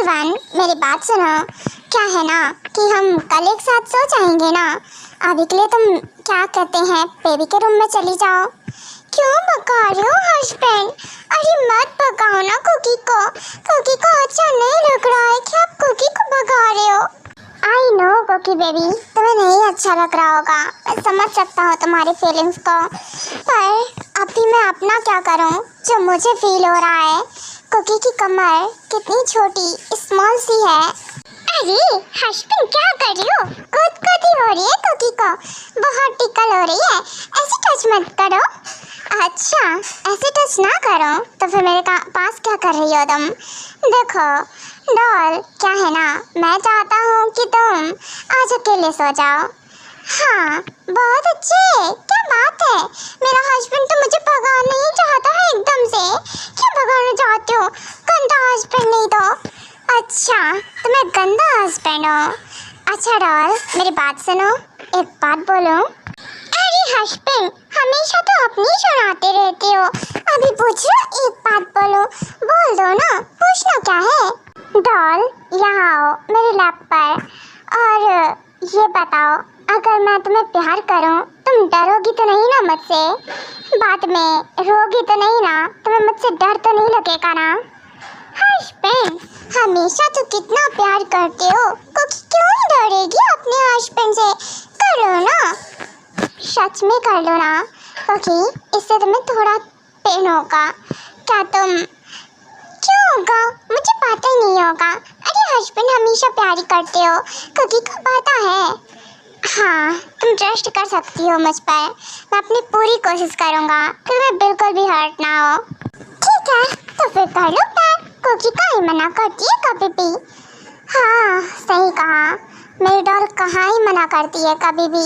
Little one, मेरी बात सुनो। क्या है ना कि हम कल एक साथ सो जाएंगे ना। अभी के लिए तुम क्या कहते हैं, बेबी के रूम में चली जाओ। क्यों भगा रहे हो हस्बैंड? अरे मत भगाओ ना कुकी को। कुकी को अच्छा नहीं लग रहा है कि आप कुकी को भगा रहे हो। आई नो कुकी बेबी, तुम्हें नहीं अच्छा लग रहा होगा, मैं समझ सकता हूँ तुम्हारी फीलिंग्स को, पर अभी मैं अपना क्या करूँ जो मुझे फील हो रहा है। कुकी की कमर कितनी छोटी स्मॉल सी है। अरे हस्बैंड क्या कर रही हो? कूद हो रही है कुकी को, बहुत टिकल हो रही है, ऐसे टच मत करो। अच्छा ऐसे टच ना करो तो फिर मेरे पास क्या कर रही हो तुम? देखो डॉल, क्या है ना, मैं चाहता हूँ कि तुम आज अकेले सो जाओ। हाँ बहुत अच्छे, क्या बात है। मेरा हस्बैंड तो मुझे भगाना ही चाहता है एकदम से। क्यों भगाना चाहते हो? गंदा हस्बैंड नहीं तो। अच्छा तुम्हें गंदा हस्बैंड हो। अच्छा डॉल मेरी बात सुनो, एक बात बोलो। अरे हस्बैंड हमेशा तो अपनी सुनाते रहते हो, अभी पूछ लो, एक बात बोलो। बोल दो ना, पूछना क्या है। डॉल यहाँ आओ मेरे लैप पर और ये बताओ, अगर मैं तुम्हें प्यार करूं तुम डरोगी तो नहीं ना मुझसे? बाद में रोगी तो नहीं ना? तुम्हें मुझसे डर तो नहीं लगेगा ना? हस्बैंड हमेशा तो कितना प्यार करते हो, क्यों नहीं डरेगी अपने हस्बैंड से? करो ना, सच में कर लो ना, क्योंकि इससे तुम्हें थोड़ा पेन होगा। क्या तुम? क्यों होगा? मुझे पता ही नहीं होगा। अरे हस्बैंड हमेशा प्यार करते हो, क्योंकि को पता है। हाँ तुम ट्रस्ट कर सकती हो मुझ पर, मैं अपनी पूरी कोशिश करूँगा कि तुम्हें बिल्कुल भी हर्ट ना हो। ठीक है तो फिर कर लो प्यार, क्योंकि का ही मना करती है कभी भी। हाँ सही कहा, मेरी डॉल कहाँ ही मना करती है कभी भी।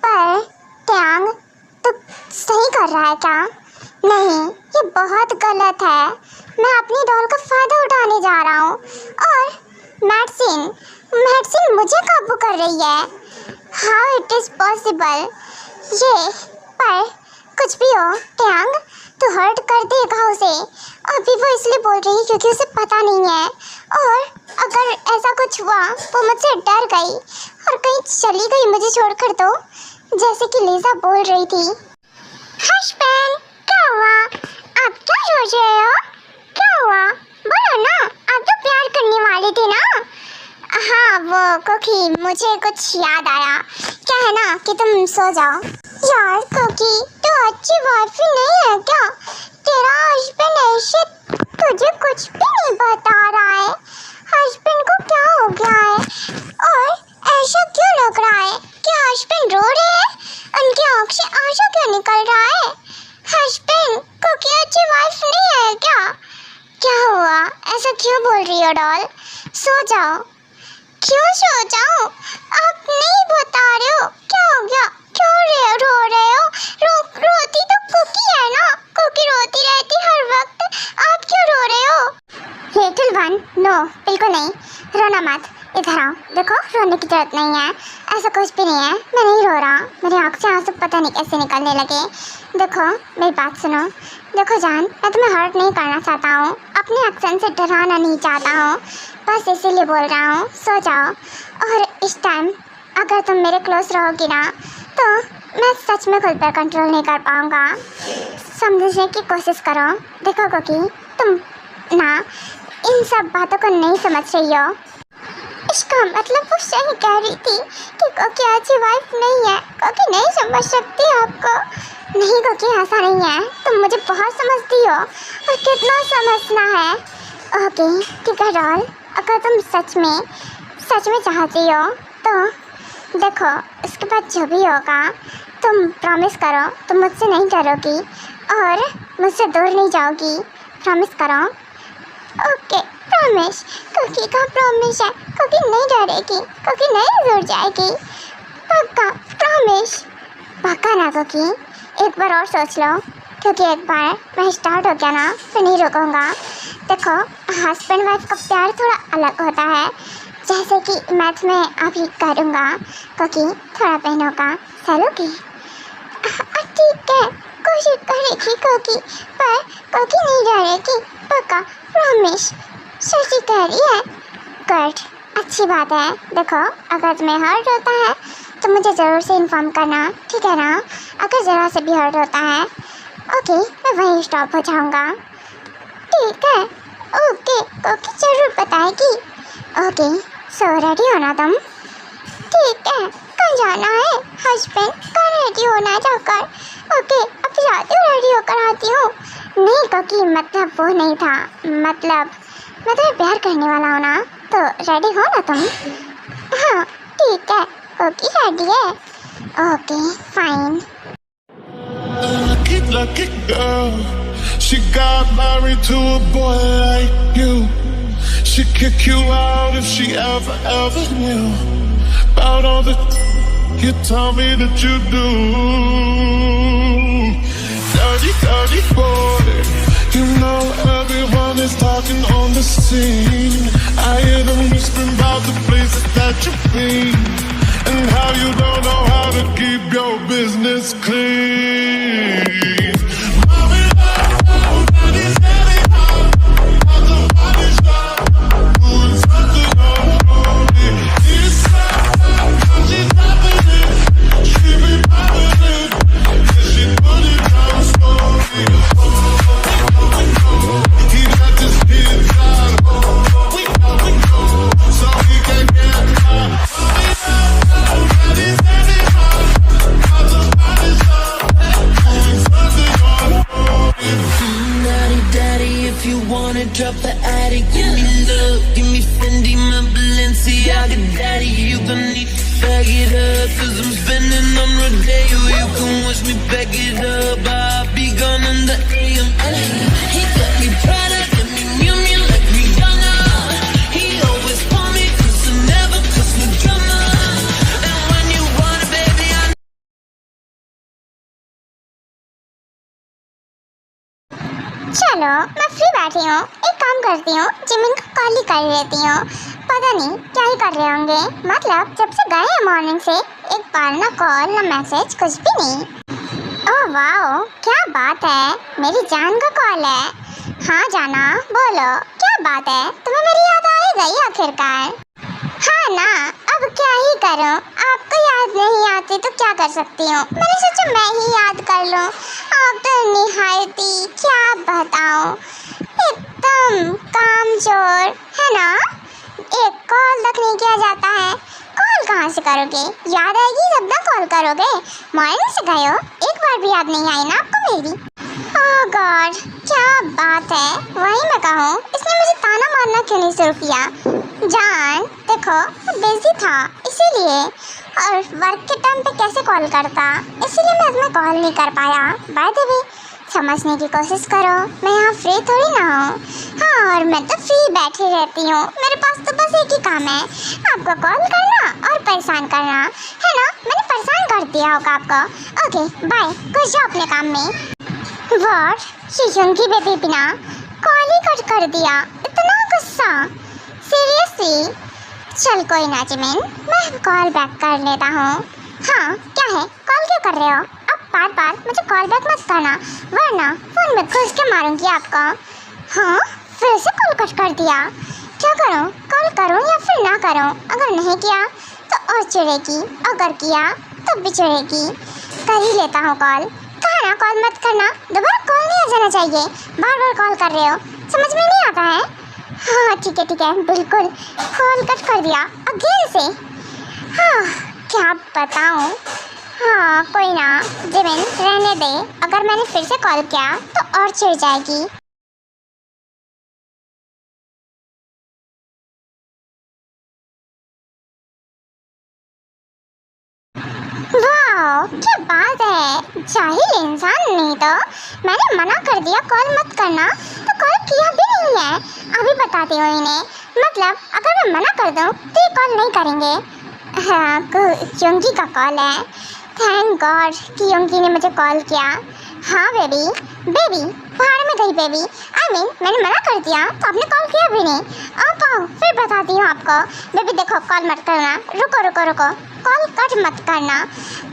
पर ट्यांग तो सही कर रहा है क्या? नहीं ये बहुत गलत है। मैं अपनी डॉल का फायदा उठाने जा रहा हूँ और मैडसिन मुझे काबू कर रही है। हाउ इट इज़ पॉसिबल ये? पर कुछ भी हो ट्यांग, तो हर्ट कर देगा उसे। अभी वो इसलिए बोल रही है क्योंकि उसे पता नहीं है, और अगर ऐसा कुछ हुआ वो मुझसे डर गई और कहीं चली गई मुझे छोड़कर, तो जैसे कि लीजा बोल रही थी। हस्बैंड क्या हुआ? आप क्या सोच रहे हो? क्या हुआ बोलो ना, आप तो प्यार करने वाली थी ना। हाँ वो कुकी मुझे कुछ याद आया। क्या है ना कि तुम सो जाओ। यार कुकी तो अच्छी वाइफ नहीं है क्या? तेरा हस्बैंड ऐसे तुझे कुछ भी नहीं बता रहा है। हस्बैंड को क्या हो गया है और ऐसा क्यों लग रहा है कि हस्बैंड रो रहे हैं? उनकी आँख से आंसू क्यों निकल रहा है? हस्बैंड कुकी अच्छी वाइफ नहीं है क्या? क्या हुआ, ऐसा क्यों बोल रही हो डॉल? सो जाओ। क्यों सो जाओ? आप नहीं बता रहे हो, क्या हो गया? क्यों रो रहे हो? रोती तो कुकी है ना, कुकी रोती रहती हर वक्त, आप क्यों रो रहे हो? लिटिल वन नो बिल्कुल नहीं, रोना मत, इधर आओ। देखो रोने की जरूरत नहीं है, ऐसा कुछ भी नहीं है, मैं नहीं रो रहा। मेरी आँख से आंसू पता नहीं कैसे निकलने लगे। देखो मेरी बात सुनो। देखो जान, मैं तुम्हें हर्ट नहीं करना चाहता हूँ, अपने एक्शन से डराना नहीं चाहता हूँ, बस इसीलिए बोल रहा हूँ सो जाओ। और इस टाइम अगर तुम मेरे क्लोज रहोगी ना तो मैं सच में खुद पर कंट्रोल नहीं कर पाऊँगा। समझने की कोशिश करो। देखो कुकी तुम ना इन सब बातों को नहीं समझ रही हो। इसका मतलब वो सही कह रही थी कि कुकी अच्छी वाइफ नहीं है। कुकी नहीं समझ सकती आपको। नहीं कुकी ऐसा नहीं है, तुम मुझे बहुत समझती हो और कितना समझना है। ओके ठीक है डॉल, अगर तुम सच में चाहती हो तो देखो इसके बाद जो भी होगा तुम प्रॉमिस करो, तुम मुझसे नहीं डरोगी और मुझसे दूर नहीं जाओगी। प्रॉमिस करो। ओके प्रॉमिस, कुकी का प्रॉमिस है, कुकी नहीं डरेगी, कुकी नहीं दूर जाएगी, पक्का प्रॉमिस। पक्का ना कुकी? एक बार और सोच लो, क्योंकि एक बार मैं स्टार्ट हो गया ना तो नहीं रुकूंगा। देखो हस्बैंड वाइफ का प्यार थोड़ा अलग होता है, जैसे कि मैं तुम्हें अभी करूँगा क्योंकि थोड़ा पेन होगा, चलोगी? ठीक है कोशिश करेगी कुकी, पर कुकी नहीं डरेगी, पक्का प्रॉमिस। सच्ची कह रही है? गुड, अच्छी बात है। देखो अगर तुम्हें हर्ट होता है तो मुझे ज़रूर से इन्फॉर्म करना, ठीक है ना? अगर ज़रा से भी हर्ट होता है ओके मैं वहीं स्टॉप हो जाऊँगा, ठीक है? ओके ओके ज़रूर बताएगी। ओके सो रेडी हो ना तुम? ठीक है, कहाँ जाना है हस्बैंड? कहाँ रेडी होना है जाकर? ओके अब जाती हूँ, रेडी होकर आती हूँ। नहीं क्योंकि मतलब वो नहीं था, मतलब मैं तुम्हें प्यार करने वाला हूँ ना, तो रेडी हो ना तुम? हाँ ठीक है, ओके रेडी है। Okay fine. Lucky girl, she got married to a boy like you. She'd kick you out if she ever knew about all the you tell me that you do. Dirty boy, you know everyone is talking on the scene. I hear them whispering about the places that you've been and how you don't know how to keep your business clean. Drop the attic, give me love, give me Fendi, my Balenciaga daddy. You gon' need to bag it up, cause I'm spending on Rodeo. You can watch me back it up, I'll be gone in the AM. He got me Prada, got me Miu like Rihanna. He always call me cause I never cause no drama. And when you want it baby I चलो मैं free बैठी हूँ, एक काम करती हूँ, Jimin को call ही कर लेती हूँ। पता नहीं क्या ही कर रहे होंगे, मतलब जब से गए हैं मॉर्निंग से एक बार ना कॉल ना मैसेज कुछ भी नहीं। ओह वाओ क्या बात है, मेरी जान का कॉल है। हाँ जाना बोलो क्या बात है, तुम्हें मेरी याद आ ही गई आखिरकार। हाँ ना, अब क्या ही करूँ, आपको याद नहीं आती तो क्या कर सकती हूँ, मैंने सोचा मैं ही याद कर लूँ। आप तो निहायती क्या बताऊँ, एकदम कामचोर है ना, एक कॉल तक नहीं किया जाता है। कॉल कहाँ से करोगे, याद आएगी जब ना कॉल करोगे। मॉर्निंग से गए हो, एक बार भी याद नहीं आई ना आपको मेरी। ओह गॉड क्या बात है, वही मैं कहूँ इसने मुझे ताना मारना क्यों नहीं शुरू किया। जान देखो बिजी था इसीलिए, और वर्क के टाइम पे कैसे कॉल करता, इसीलिए मैं तुम्हें कॉल नहीं कर पाया। बाय द वे समझने की कोशिश करो, मैं यहाँ फ्री थोड़ी ना हूँ। हाँ और मैं तो फ्री बैठी रहती हूँ, मेरे पास तो बस एक ही काम है, आपको कॉल करना और परेशान करना, है ना? मैंने परेशान कर दिया होगा आपको। ओके बाय, घुस जाओ अपने काम में। व्हाट, शीशुंगी बेबी बिना कॉल ही कट कर दिया, इतना गुस्सा, सीरियसली? चल कोई ना जिमिन, मैं कॉल बैक कर लेता हूँ। हाँ क्या है, कॉल क्यों कर रहे हो? अब बार बार मुझे कॉल बैक मत करना वरना फ़ोन में घुस के मारूंगी आपको। हाँ फिर से कॉल कट कर दिया, क्या करूँ, कॉल करूँ या फिर ना करूँ? अगर नहीं किया तो और चिढ़ेगी, अगर किया तो भी चिढ़ेगी। कर ही लेता हूँ कॉल। कहा ना कॉल मत करना, दोबारा कॉल नहीं आ जाना चाहिए, बार बार कॉल कर रहे हो, समझ में नहीं आता है? हाँ ठीक है बिल्कुल, कॉल कट कर दिया अगेन से। हाँ क्या बताऊँ, हाँ कोई ना जिमिन रहने दे, अगर मैंने फिर से कॉल किया तो और चिढ़ जाएगी। वाह क्या बात है, जाहिल इंसान, नहीं तो मैंने मना कर दिया कॉल मत करना तो कॉल किया भी नहीं है। अभी बताती हूँ इन्हें, मतलब अगर मैं मना कर दूँ तो ये कॉल नहीं करेंगे। हाँ योंगी का कॉल है, थैंक गॉड कि योंगी ने मुझे कॉल किया। हाँ बेबी बाहर में गई बेबी, मैंने मना कर दिया तो आपने कॉल किया भी नहीं। आप आओ फिर बताती हूँ आपको। बेबी देखो कॉल मत करना, रुको कॉल कट मत करना।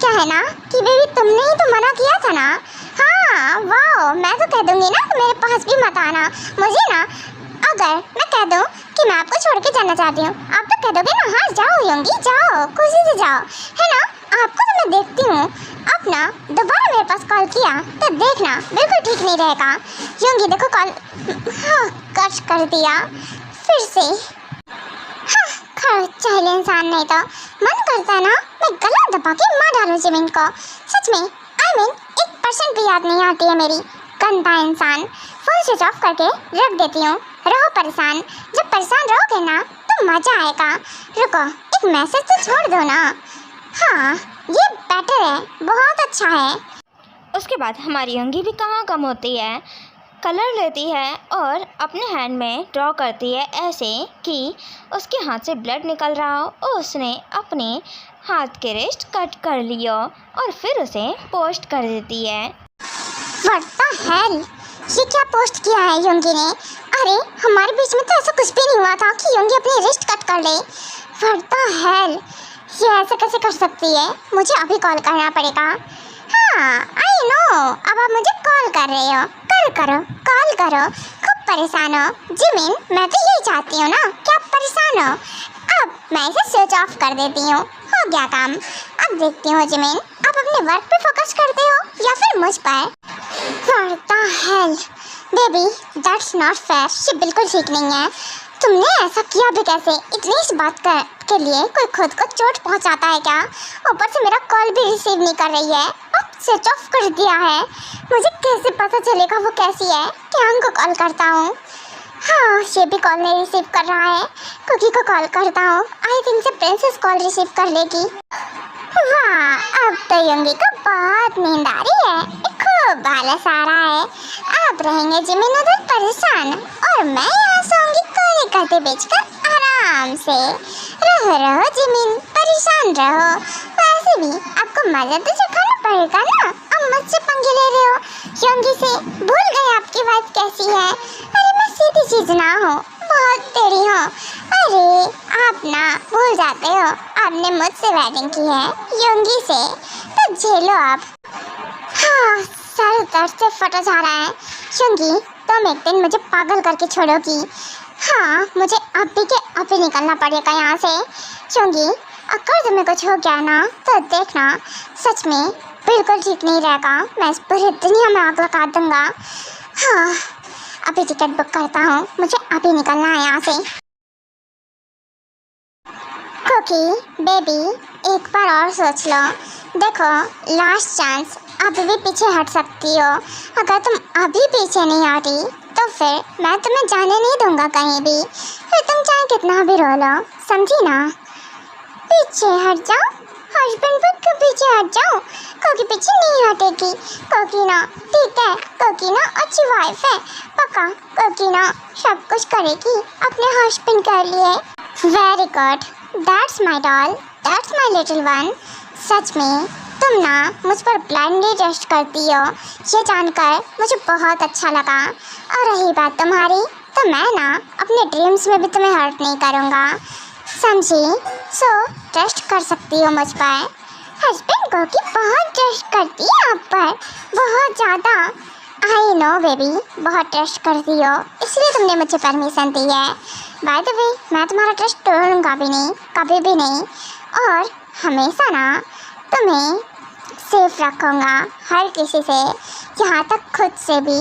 क्या है ना कि बेबी तुमने ही तो मना किया था ना। हाँ वाह मैं तो कह दूँगी ना मेरे पास भी मत आना, मुझे ना अगर मैं कह दूं कि मैं आपको छोड़ के जाना चाहती हूँ, आप तो कह दोगे ना हाँ जाओ योंगी जाओ, खुशी से जाओ, है ना। आपको तो मैं देखती हूँ, आप ना दोबारा मेरे पास कॉल किया तो देखना बिल्कुल ठीक नहीं रहेगा। योंगी देखो कॉल हाँ कट कर दिया फिर से। हाँ चाहिए इंसान नहीं तो मन करता है ना मैं गला दबा के मार डालूं जिमिन को। सच में I mean 1% भी याद नहीं आती है मेरी। गंदा इंसान। फोन स्विच ऑफ करके रख देती हूँ। रहो परेशान, जब परेशान रहोगे ना तो मजा आएगा। रुको एक मैसेज तो छोड़ दो ना। हाँ ये बेटर है, बहुत अच्छा है। उसके बाद हमारी योंगी भी कहाँ कम होती है, कलर लेती है और अपने हैंड में ड्रॉ करती है ऐसे कि उसके हाथ से ब्लड निकल रहा हो। उसने अपने हाथ के रिस्ट कट कर लिया और फिर उसे पोस्ट कर देती है। व्हाट द हेल, ये क्या पोस्ट किया है योंगी ने? अरे हमारे बीच में तो ऐसा कुछ भी नहीं हुआ था कि योंगी अपनी रिस्ट कट कर ले। व्हाट द हेल, ये ऐसे कैसे कर सकती है? मुझे अभी कॉल करना पड़ेगा। हाँ आई नो, अब आप मुझे कॉल कर रहे हो, करो कॉल करो, खूब परेशान हो। जिमिन मैं तो यही चाहती हूँ ना कि आप परेशान हो। अब मैं इसे स्विच ऑफ कर देती हूँ, हो गया काम। अब देखती हूँ जिमिन आप अपने वर्क पे फोकस करते हो या फिर मुझ पर। What the hell? Baby that's not fair, ये बिल्कुल ठीक नहीं है। तुमने ऐसा किया भी कैसे? इतनी इस बात के लिए कोई खुद को चोट पहुंचाता है क्या? ऊपर से मेरा कॉल भी रिसीव नहीं कर रही है, अब स्विच ऑफ कर दिया है। मुझे कैसे पता चलेगा वो कैसी है? ट्यांग को कॉल करता हूँ। हाँ ये भी कॉल नहीं रिसीव कर रहा है। कुकी को कॉल करता हूँ, आई थिंक से प्रिंसेस कॉल रिसीव कर लेगी। वाह अब तो योंगी को बहुत नींद आ रही है, खूब आलस आ रहा है। अब रहेंगे जिमिन उधर परेशान और मैं यहाँ सोऊंगी कोने करते बेचकर आराम से। रहो जिमिन परेशान रहो, वैसे भी आपको मजा तो चखाना पड़ेगा ना। अब मुझसे पंगे ले रहे हो योंगी से, भूल गए आपकी वाइफ कैसी है। अरे मैं सीधी चीज ना हो, बहुत टेढ़ी हो। अरे आप ना भूल जाते हो आपने मुझसे वेडिंग की है योंगी से, तो झेलो आप। हाँ सर दर्द से फटा जा रहा है। योंगी तुम एक दिन मुझे पागल करके छोड़ोगी। हाँ मुझे अभी के अभी निकलना पड़ेगा यहाँ से। योंगी अगर तुम्हें कुछ हो गया ना तो देखना सच में बिल्कुल ठीक नहीं रहेगा। मैं इस पूरी दुनिया में आग लगा दूंगा। हाँ अभी टिकट बुक करता हूँ, मुझे अभी निकलना है यहाँ से। कुकी बेबी एक बार और सोच लो, देखो लास्ट चांस, अभी भी पीछे हट सकती हो। अगर तुम अभी पीछे नहीं हटी तो फिर मैं तुम्हें जाने नहीं दूंगा कहीं भी। फिर तुम चाहे कितना भी रो लो, समझी ना। पीछे हट जाओ, हस्बैंड पर क्यों पीछे हट जाओ? क्योंकि पीछे नहीं हटेगी। क्योंकि ना ठीक है, क्योंकि ना अच्छी वाइफ है पक्का, क्योंकि ना सब कुछ करेगी अपने हस्बैंड के लिए। Very good, that's my doll, that's my little one. सच में तुम ना मुझ पर ब्लाइंडली ट्रस्ट करती हो, ये जानकर मुझे बहुत अच्छा लगा। और रही बात तुम्हारी, तो मैं ना अपने ड्रीम्स में भी तुम्हें हर्ट नहीं करूँगा, समझी। सो ट्रस्ट कर सकती हो मुझ पर। हस्बैंड को कि बहुत ट्रस्ट करती है आप पर, बहुत ज़्यादा। आई नो बेबी बहुत ट्रस्ट करती हो, इसलिए तुमने मुझे परमिशन दी है। बाय द वे मैं तुम्हारा ट्रस्ट तोड़ूंगा भी नहीं, कभी भी नहीं। और हमेशा ना तुम्हें सेफ रखूँगा हर किसी से, यहाँ तक खुद से भी।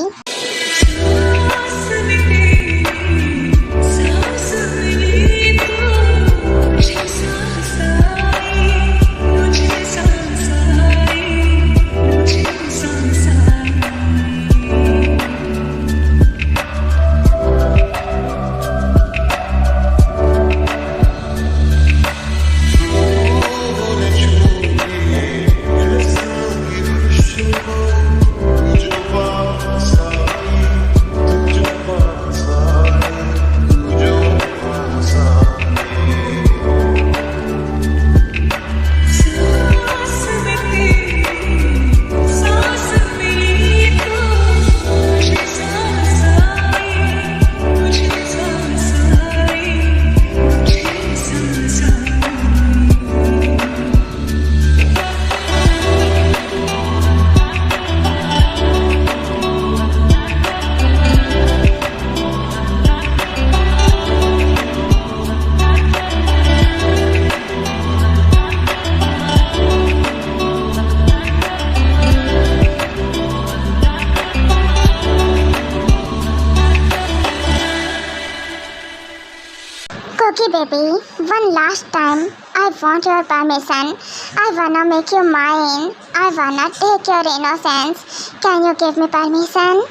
baby, one last time, I want your permission. I wanna make you mine. I wanna take your innocence. Can you give me permission?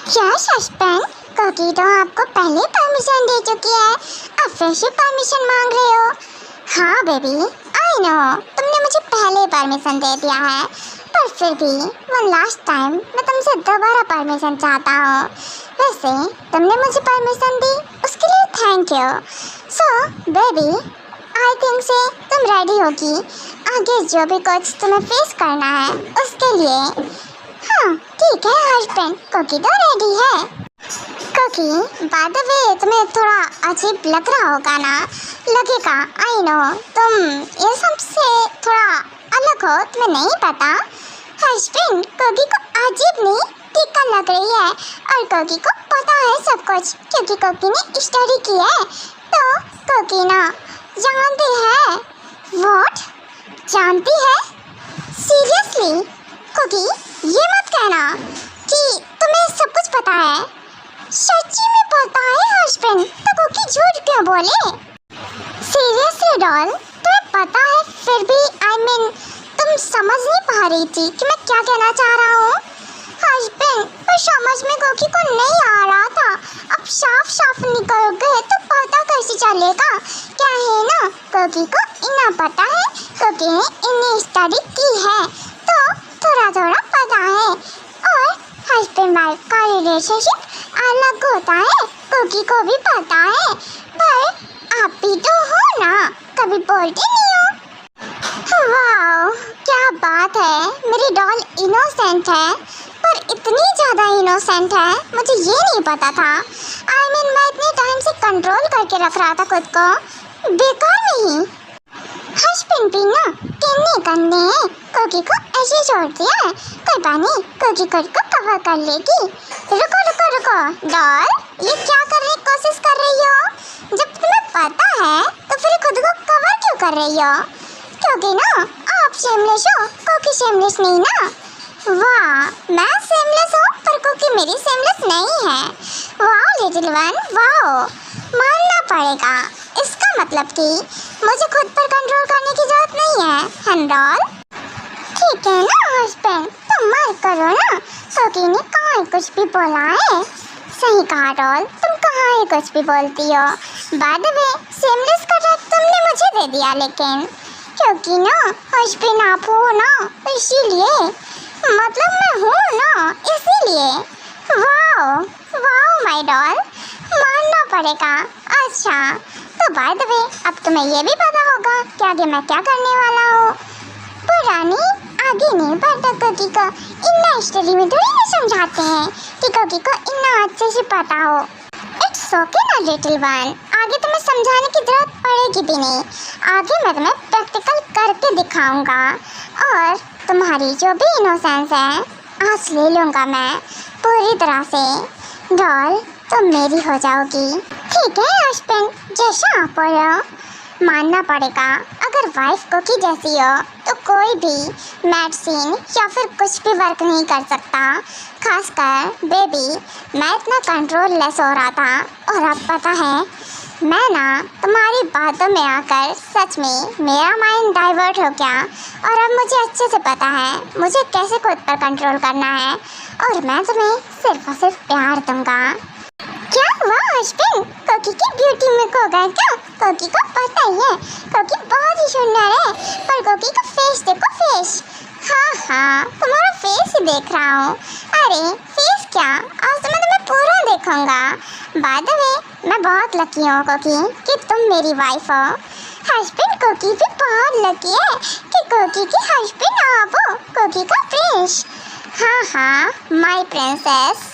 क्या सस्पेंस? कुकी तो आपको पहले परमिशन दे चुकी है, अब फिर से परमिशन मांग रहे हो? हाँ बेबी, आई नो, तुमने मुझे पहले परमिशन दे दिया है, पर फिर भी वन लास्ट टाइम मैं तुमसे दोबारा परमिशन चाहता हूँ। वैसे तुमने मुझे परमिशन दी, उसके लिए thank you. So baby, I think से तुम रेडी होगी आगे जो भी कुछ तुम्हें फेस करना है उसके लिए। हाँ ठीक है हस्बैंड, कुकी तो रेडी है। कुकी, बाय द वे तुम्हें थोड़ा अजीब लग रहा होगा ना? लगेगा, आई नो, तुम ये सबसे थोड़ा अलग हो, तुम्हें नहीं पता। हस्बैंड, कुकी को अजीब नहीं टीका लग रही है, और कुकी को पता है सब कुछ, क्योंकि कुकी ने स्टडी की है। तो कुकी ना जानती है। व्हाट? जानती है? सीरियसली? कुकी, ये मत कहना कि तुम्हें सब कुछ पता है। सच्ची में पता है हस्बैंड, तो कुकी झूठ क्यों बोले? सीरियसली डॉल, तुम्हें पता है फिर भी तुम समझ नहीं पा रही थी कि मैं क्या कहना चाह रहा हूँ? हस्बैंड, पर समझ में कुकी को नहीं आ रहा था, अब साफ साफ निकल गए तो पता कैसे चलेगा? क्या है ना, कुकी को इतना पता है, कुकी ने इतनी स्टडी की है, तो थोड़ा थोड़ा पता है। और हस्बैंड वाइफ का रिलेशनशिप अलग होता है, कुकी को भी पता है, पर आप भी तो हो ना, कभी बोलते नहीं हो। वाओ, क्या बात है, मेरी डॉल इनोसेंट है, पर इतनी ज़्यादा इनोसेंट है, मुझे ये नहीं पता था। मैं इतने टाइम से कंट्रोल करके रख रहा था खुद को, बेकार नहीं। हस्बैंड भी ना किन्ने करने हैं, कुकी को ऐसे छोड़ दिया है, कोई बात नहीं, कुकी खुद को कवर कर लेगी। रुको रुको रुको डॉल, ये क्या करने की कोशिश कर रही हो? जब तुम्हें पता है तो फिर खुद को कवर क्यों कर रही हो? क्योंकि ना आप शेमलेस हो, कुकी शेमलेस नहीं ना। वाह, मैं शेमलेस हूँ पर कुकी मेरी शेमलेस नहीं है। वाह लिटिल वन, वाह, मानना पड़ेगा। इसका मतलब कि मुझे खुद पर कंट्रोल करने की जरूरत नहीं है, डॉल। ठीक है ना हस्बैंड, तुम मत करो ना, कुकी ने कहाँ कुछ भी बोला है। सही कहा डॉल, तुम कहाँ ही कुछ भी बोलती हो। बाय द वे, शेमलेस का टैग तुमने मुझे दे दिया, लेकिन क्योंकि ना हस्बैंड आप हो ना, इसीलिए, मतलब मैं हूँ ना, इसीलिए। वाओ वाओ माय डॉल, मानना पड़ेगा। अच्छा, तो बाय द वे, अब तुम्हें ये भी पता होगा कि आगे मैं क्या करने वाला हूँ। पुरानी आगे नहीं बढ़ता, कुकी को इतना स्टडी में थोड़ी ना समझाते हैं कि कुकी को इतना अच्छे से पता हो। इट्स ओके ना लिटिल वन, आगे तुम्हें समझाने की जरूरत पड़ेगी भी नहीं, आगे मैं तुम्हें प्रैक्टिकल करके दिखाऊंगा, और तुम्हारी जो भी इनोसेंस है आज ले लूँगा मैं पूरी तरह से। डॉल, तुम मेरी हो जाओगी। ठीक है हस्बैंड, जैसा आप बोलो, मानना पड़ेगा। अगर वाइफ कुकी जैसी हो तो कोई भी मेडिसिन या फिर कुछ भी वर्क नहीं कर सकता। खासकर बेबी, मैं इतना कंट्रोल लेस हो रहा था, और अब पता है मैं ना तुम्हारी बातों में आकर सच में मेरा माइंड डाइवर्ट हो गया, और अब मुझे अच्छे से पता है मुझे कैसे खुद पर कंट्रोल करना है, और मैं तुम्हें सिर्फ और सिर्फ प्यार दूंगा। क्या हुआ हस्बैंड, कुकी की ब्यूटी में खो गए क्या? कुकी को पता ही है, कुकी बहुत ही सुंदर है, पर कुकी का फेस देखो, फेस। हाँ, तुम्हारा फेस ही देख रहा हूँ। अरे फेस क्या, आज तो मैं तुम्हें पूरा देखूंगा। बाय द वे, मैं बहुत लकी हूँ कुकी कि तुम मेरी वाइफ हो। हस्बैंड, कुकी भी बहुत लकी है कि कुकी की हस्बैंड आप हो, कुकी का प्रिंस। हाँ, माय प्रिंसेस।